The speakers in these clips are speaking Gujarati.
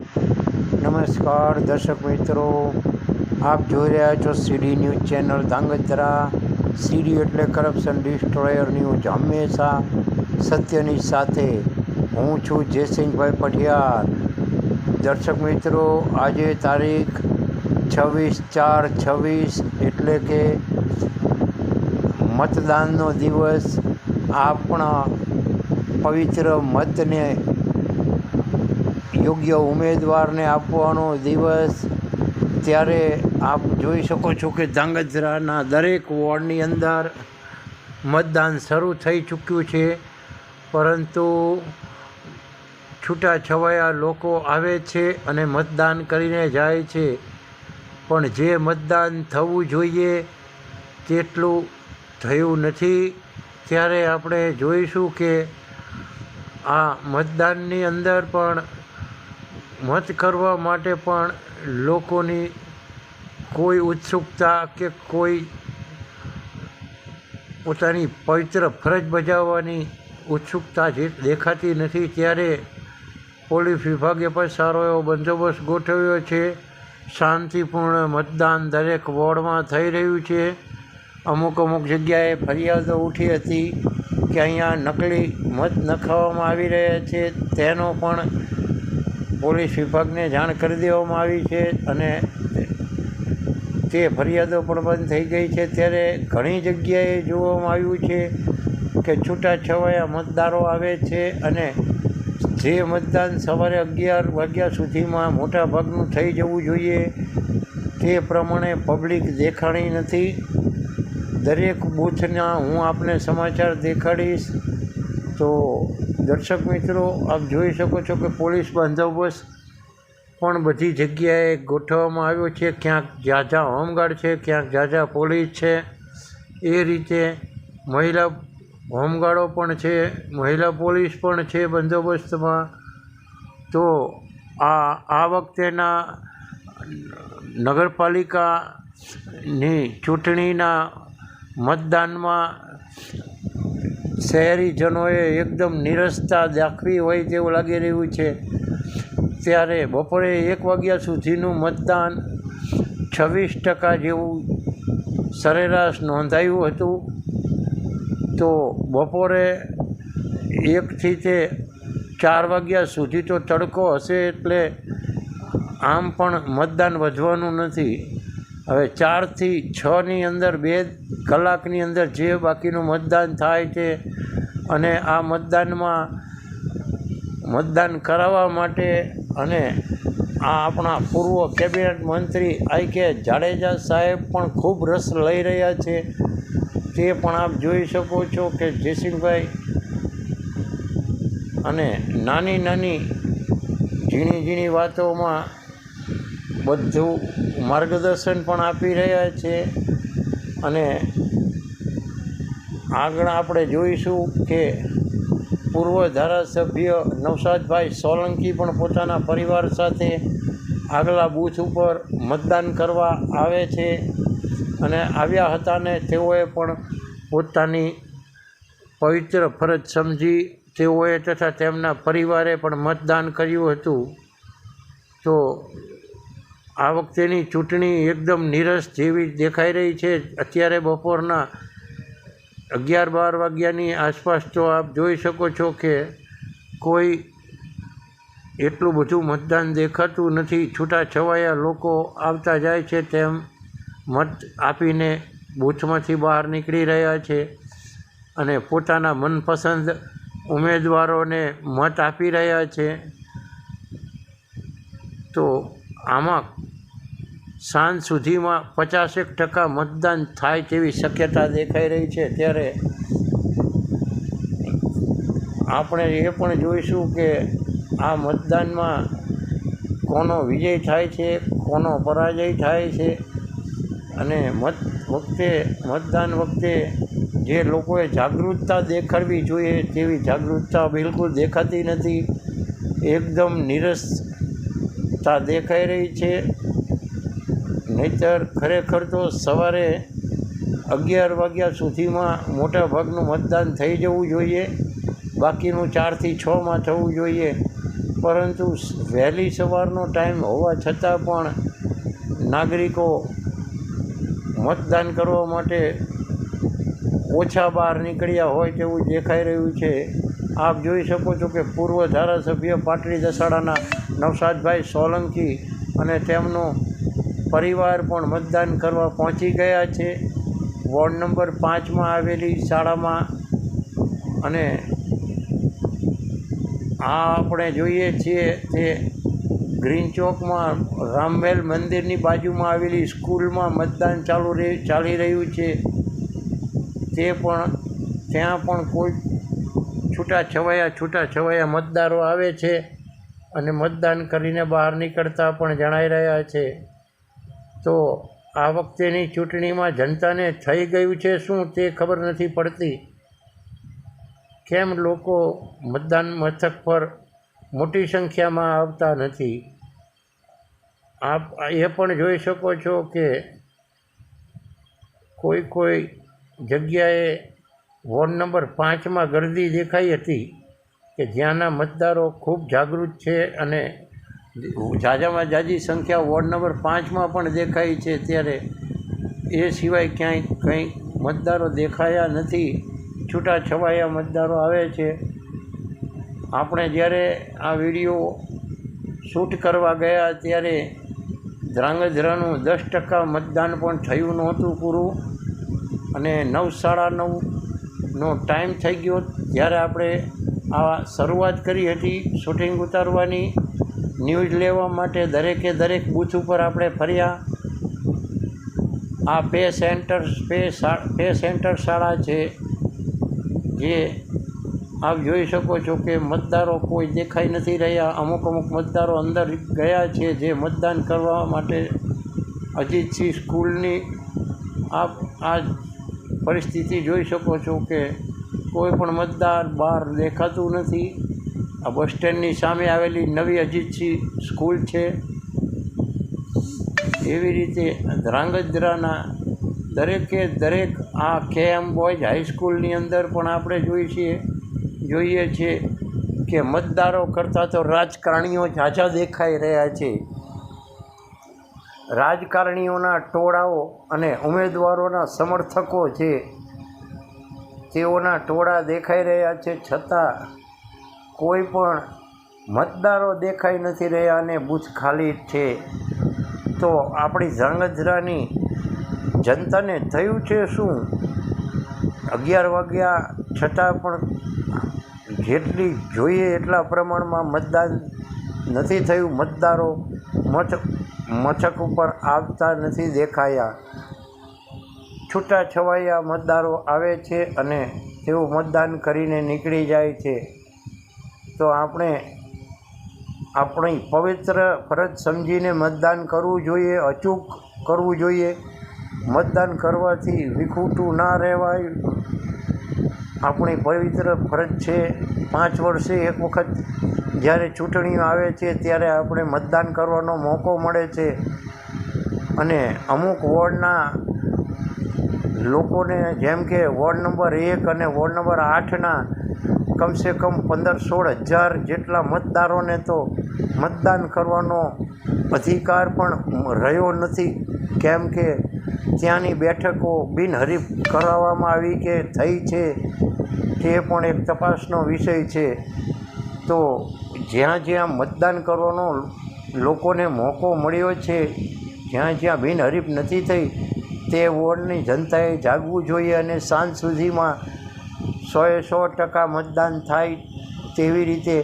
નમસ્કાર દર્શક મિત્રો, આપ જોઈ રહ્યા છો સીડી ન્યૂઝ ચેનલ ધાંગધ્રા. સીડી એટલે કરપ્શન ડિસ્ટ્રોયર ન્યૂઝ, હંમેશા સત્યની સાથે. હું છું જયસિંહભાઈ પઢિયાર. દર્શક મિત્રો, આજે તારીખ 26/4/26 એટલે કે મતદાનનો દિવસ. આપણા પવિત્ર મતને યોગ્ય ઉમેદવારને આપવાનો દિવસ. ત્યારે આપ જોઈ શકો છો કે ધાંગધ્રાના દરેક વોર્ડની અંદર મતદાન શરૂ થઈ ચૂક્યું છે, પરંતુ છૂટાછવાયા લોકો આવે છે અને મતદાન કરીને જાય છે. પણ જે મતદાન થવું જોઈએ તેટલું થયું નથી. ત્યારે આપણે જોઈશું કે આ મતદાનની અંદર પણ મત કરવા માટે પણ લોકોની કોઈ ઉત્સુકતા કે કોઈ પોતાની પવિત્ર ફરજ બજાવવાની ઉત્સુકતા દેખાતી નથી. ત્યારે પોલીસ વિભાગે પણ સારો એવો બંદોબસ્ત ગોઠવ્યો છે. શાંતિપૂર્ણ મતદાન દરેક વોર્ડમાં થઈ રહ્યું છે. અમુક જગ્યાએ ફરિયાદો ઉઠી હતી કે અહીંયા નકલી મત નખાવવામાં આવી રહ્યા છે. તેનો પણ પોલીસ વિભાગને જાણ કરી દેવામાં આવી છે અને તે ફરિયાદો પણ બંધ થઈ ગઈ છે. ત્યારે ઘણી જગ્યાએ જોવામાં આવ્યું છે કે છૂટાછવાયા મતદારો આવે છે અને જે મતદાન સવારે 11 વાગ્યા સુધીમાં મોટાભાગનું થઈ જવું જોઈએ તે પ્રમાણે પબ્લિક દેખાણી નથી. દરેક બૂથના હું આપને સમાચાર દેખાડીશ. તો દર્શક મિત્રો, આપ જોઈ શકો છો કે પોલીસ બંદોબસ્ત પણ બધી જગ્યાએ ગોઠવવામાં આવ્યો છે. ક્યાંક ઝાઝા હોમગાર્ડ છે, ક્યાંક ઝાઝા પોલીસ છે. એ રીતે મહિલા હોમગાર્ડો પણ છે, મહિલા પોલીસ પણ છે બંદોબસ્તમાં. તો આ વખતેના નગરપાલિકાની ચૂંટણીના મતદાનમાં શહેરીજનોએ એકદમ નીરસતા દાખવી હોય તેવું લાગી રહ્યું છે. ત્યારે બપોરે 1 વાગ્યા સુધીનું મતદાન 26% જેવું સરેરાશ નોંધાયું હતું. તો બપોરે 1થી તે 4 વાગ્યા સુધી તો તડકો હશે, એટલે આમ પણ મતદાન વધવાનું નથી. હવે 4થી 6ની અંદર 2 કલાકની અંદર જે બાકીનું મતદાન થાય છે અને આ મતદાન કરાવવા માટે અને આ આપણા પૂર્વ કેબિનેટ મંત્રી I.K. જાડેજા સાહેબ પણ ખૂબ રસ લઈ રહ્યા છે. તે પણ આપ જોઈ શકો છો કે જયસિંહભાઈ અને નાની ઝીણી વાતોમાં બધું માર્ગદર્શન પણ આપી રહ્યા છે. અને આગળ આપણે જોઈશું કે પૂર્વ ધારાસભ્ય નવસાદભાઈ સોલંકી પણ પોતાના પરિવાર સાથે આગલા બૂથ ઉપર મતદાન કરવા આવે છે અને આવ્યા હતા ને તેઓએ પણ પોતાની પવિત્ર ફરજ સમજી તેઓએ તથા તેમના પરિવારે પણ મતદાન કર્યું હતું. તો આ વખતેની ચૂંટણી એકદમ નીરસ જેવી દેખાઈ રહી છે. અત્યારે બપોરના 11-12 વાગ્યાની આસપાસ તો આપ જોઈ શકો છો કે કોઈ એટલું બધું મતદાન દેખાતું નથી. છૂટાછવાયા લોકો આવતા જાય છે તેમ મત આપીને બૂથમાંથી બહાર નીકળી રહ્યા છે અને પોતાના મનપસંદ ઉમેદવારોને મત આપી રહ્યા છે. તો આમાં સાંજ સુધીમાં 50% મતદાન થાય તેવી શક્યતા દેખાઈ રહી છે. ત્યારે આપણે એ પણ જોઈશું કે આ મતદાનમાં કોનો વિજય થાય છે, કોનો પરાજય થાય છે. અને મતદાન વખતે જે લોકોએ જાગૃતતા દેખાડવી જોઈએ તેવી જાગૃતતા બિલકુલ દેખાતી નથી. એકદમ નીરસતા દેખાઈ રહી છે. નહીંતર ખરેખર તો સવારે 11 વાગ્યા સુધીમાં મોટાભાગનું મતદાન થઈ જવું જોઈએ. બાકીનું 4થી 6માં થવું જોઈએ. પરંતુ વહેલી સવારનો ટાઈમ હોવા છતાં પણ નાગરિકો મતદાન કરવા માટે ઓછા બહાર નીકળ્યા હોય તેવું દેખાઈ રહ્યું છે. આપ જોઈ શકો છો કે પૂર્વ ધારાસભ્ય પાટડી દસાડાના નવસાદભાઈ સોલંકી અને તેમનો પરિવાર પણ મતદાન કરવા પહોંચી ગયા છે વોર્ડ નંબર 5માં આવેલી શાળામાં. અને આ આપણે જોઈએ છીએ તે ગ્રીન ચોકમાં રામવેલ મંદિરની બાજુમાં આવેલી સ્કૂલમાં મતદાન ચાલી રહ્યું છે. તે પણ ત્યાં પણ કોઈ છૂટાછવાયા મતદારો આવે છે અને મતદાન કરીને બહાર નીકળતા પણ જણાઈ રહ્યા છે. તો આ વખતેની ચૂંટણીમાં જનતાને થઈ ગયું છે શું તે ખબર નથી પડતી. કેમ લોકો મતદાન મથક પર મોટી સંખ્યામાં આવતા નથી. આપ એ પણ જોઈ શકો છો કે કોઈ જગ્યાએ વોર્ડ નંબર 5માં ગરદી દેખાઈ હતી કે જ્યાંના મતદારો ખૂબ જાગૃત છે અને ઝાઝામાં ઝાઝી સંખ્યા વોર્ડ નંબર 5માં પણ દેખાઈ છે. ત્યારે એ સિવાય ક્યાંય કંઈ મતદારો દેખાયા નથી. છૂટાછવાયા મતદારો આવે છે. આપણે જ્યારે આ વિડીયો શૂટ કરવા ગયા ત્યારે ધ્રાંગધ્રાનું 10% મતદાન પણ થયું નહોતું પૂરું અને 9:30નો ટાઈમ થઈ ગયો જ્યારે આપણે આ શરૂઆત કરી હતી શૂટિંગ ઉતારવાની. ન્યૂઝ લેવા માટે દરેક બૂથ ઉપર આપણે ફર્યા. આ પે સેન્ટર શાળા છે જે આપ જોઈ શકો છો કે મતદારો કોઈ દેખાઈ નથી રહ્યા. અમુક મતદારો અંદર ગયા છે જે મતદાન કરવા માટે અજીતસિંહ સ્કૂલની આપ આ પરિસ્થિતિ જોઈ શકો છો કે કોઈ પણ મતદાર બહાર દેખાતું નથી. આ બસ સ્ટેન્ડની સામે આવેલી નવી અજીતસિંહ સ્કૂલ છે. એવી રીતે ધ્રાંગધ્રાના દરેક આ KM બોયઝ હાઈસ્કૂલની અંદર પણ આપણે જોઈએ છીએ કે મતદારો કરતાં તો રાજકારણીઓ ઝાઝા દેખાઈ રહ્યા છે. રાજકારણીઓના ટોળાઓ અને ઉમેદવારોના સમર્થકો છે તેઓના ટોળા દેખાઈ રહ્યા છે છતાં કોઈ પણ મતદારો દેખાઈ નથી રહ્યા અને બૂથ ખાલી છે. તો આપણી ધ્રાંગધ્રાની જનતાને થયું છે શું? 11 વાગ્યા છતાં પણ જેટલી જોઈએ એટલા પ્રમાણમાં મતદાન નથી થયું. મતદારો મથક ઉપર આવતા નથી દેખાયા. છૂટાછવાયા મતદારો આવે છે અને તેઓ મતદાન કરીને નીકળી જાય છે. તો આપણે આપણી પવિત્ર ફરજ સમજીને મતદાન કરવું જોઈએ, અચૂક કરવું જોઈએ. મતદાન કરવાથી વિખૂટું ના રહેવાય. આપણી પવિત્ર ફરજ છે. 5 વર્ષે એક વખત જ્યારે ચૂંટણીઓ આવે છે ત્યારે આપણે મતદાન કરવાનો મોકો મળે છે અને અમુક વોર્ડના લોકોને જેમ કે વોર્ડ નંબર 1 અને વોર્ડ નંબર 8ના કમસે કમ 15-16 હજાર જેટલા મતદારોને તો મતદાન કરવાનો અધિકાર પણ રહ્યો નથી. કેમ કે ત્યાંની બેઠકો બિનહરીફ કરાવવામાં આવી કે થઈ છે તે પણ એક તપાસનો વિષય છે. તો જ્યાં મતદાન કરવાનો લોકોને મોકો મળ્યો છે, જ્યાં બિનહરીફ નથી થઈ તે વોર્ડની જનતાએ જાગવું જોઈએ અને સાંજ સુધીમાં 100% મતદાન થાય તેવી રીતે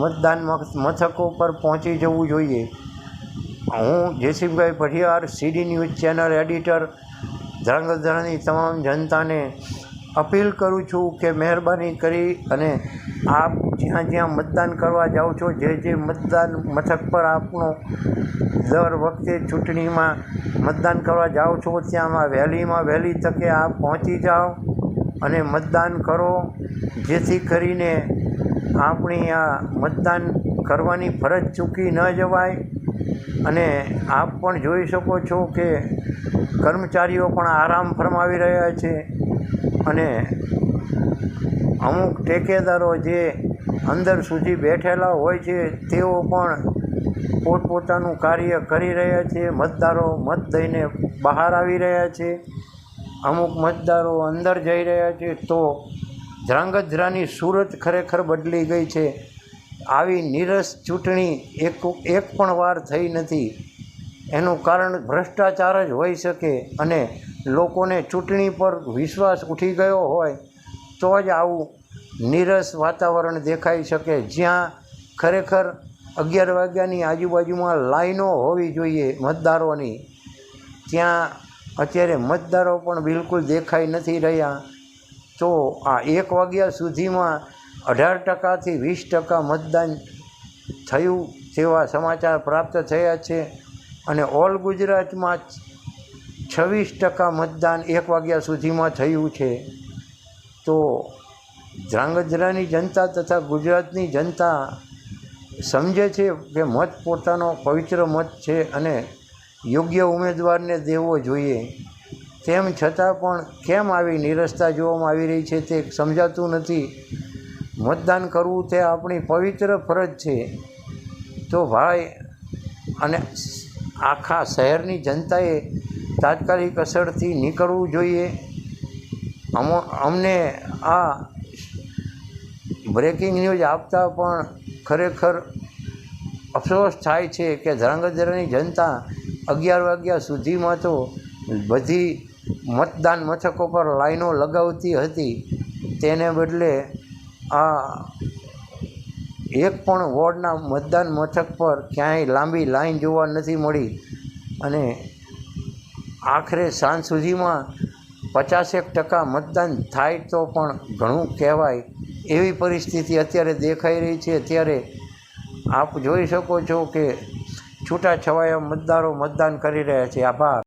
મતદાન મથકો પર પહોંચી જવું જોઈએ. હું જયસિંહભાઈ ભઢિયાર, CD ન્યૂઝ ચેનલ એડિટર, ધ્રાંગધ્રાની તમામ જનતાને અપીલ કરું છું કે મહેરબાની કરી અને આપ જ્યાં મતદાન કરવા જાઓ છો, જે મતદાન મથક પર આપનો દર વખતે ચૂંટણીમાં મતદાન કરવા જાઓ છો ત્યાંમાં વહેલી તકે આપ પહોંચી જાઓ અને મતદાન કરો, જેથી કરીને આપણી આ મતદાન કરવાની ફરજ ચૂકી ન જવાય. અને આપ પણ જોઈ શકો છો કે કર્મચારીઓ પણ આરામ ફરમાવી રહ્યા છે અને અમુક ઠેકેદારો જે અંદર સુધી બેઠેલા હોય છે તેઓ પણ પોતપોતાનું કાર્ય કરી રહ્યા છે. મતદારો મત દઈને બહાર આવી રહ્યા છે. અમુક મતદારો અંદર જઈ રહ્યા છે. તો ધ્રાંગધ્રાની સુરત ખરેખર બદલી ગઈ છે. આવી નીરસ ચૂંટણી એક પણ વાર થઈ નથી. એનું કારણ ભ્રષ્ટાચાર જ હોઈ શકે અને લોકોને ચૂંટણી પર વિશ્વાસ ઉઠી ગયો હોય તો જ આવું નીરસ વાતાવરણ દેખાઈ શકે. જ્યાં ખરેખર 11 વાગ્યાની આજુબાજુમાં લાઈનો હોવી જોઈએ મતદારોની, ત્યાં અત્યારે મતદારો પણ બિલકુલ દેખાઈ નથી રહ્યા. તો આ 1 વાગ્યા સુધીમાં 18%થી 20% મતદાન થયું તેવા સમાચાર પ્રાપ્ત થયા છે અને ઓલ ગુજરાતમાં 26% મતદાન 1 વાગ્યા સુધીમાં થયું છે. તો ધ્રાંગધ્રાની જનતા તથા ગુજરાતની જનતા સમજે છે કે મત પોતાનો પવિત્ર મત છે અને યોગ્ય ઉમેદવારને દેવો જોઈએ. તેમ છતાં પણ કેમ આવી નીરસતા જોવામાં આવી રહી છે તે સમજાતું નથી. મતદાન કરવું તે આપણી પવિત્ર ફરજ છે. તો ભાઈ અને આખા શહેરની જનતાએ તાત્કાલિક અસરથી નીકળવું જોઈએ. અમને આ બ્રેકિંગ ન્યૂઝ આપતા પણ ખરેખર અફસોસ થાય છે કે ધ્રાંગધ્રાની જનતા 11 વાગ્યા સુધીમાં તો બધી મતદાન મથકો પર લાઈનો લગાવતી હતી, તેને બદલે આ એક પણ વોર્ડના મતદાન મથક પર ક્યાંય લાંબી લાઈન જોવા નથી મળી અને આખરે સાંજ સુધીમાં 50% મતદાન થાય તો પણ ઘણું કહેવાય એવી પરિસ્થિતિ અત્યારે દેખાઈ રહી છે. અત્યારે આપ જોઈ શકો છો કે છૂટાછવાયા મતદારો મતદાન કરી રહ્યા છે. આભાર.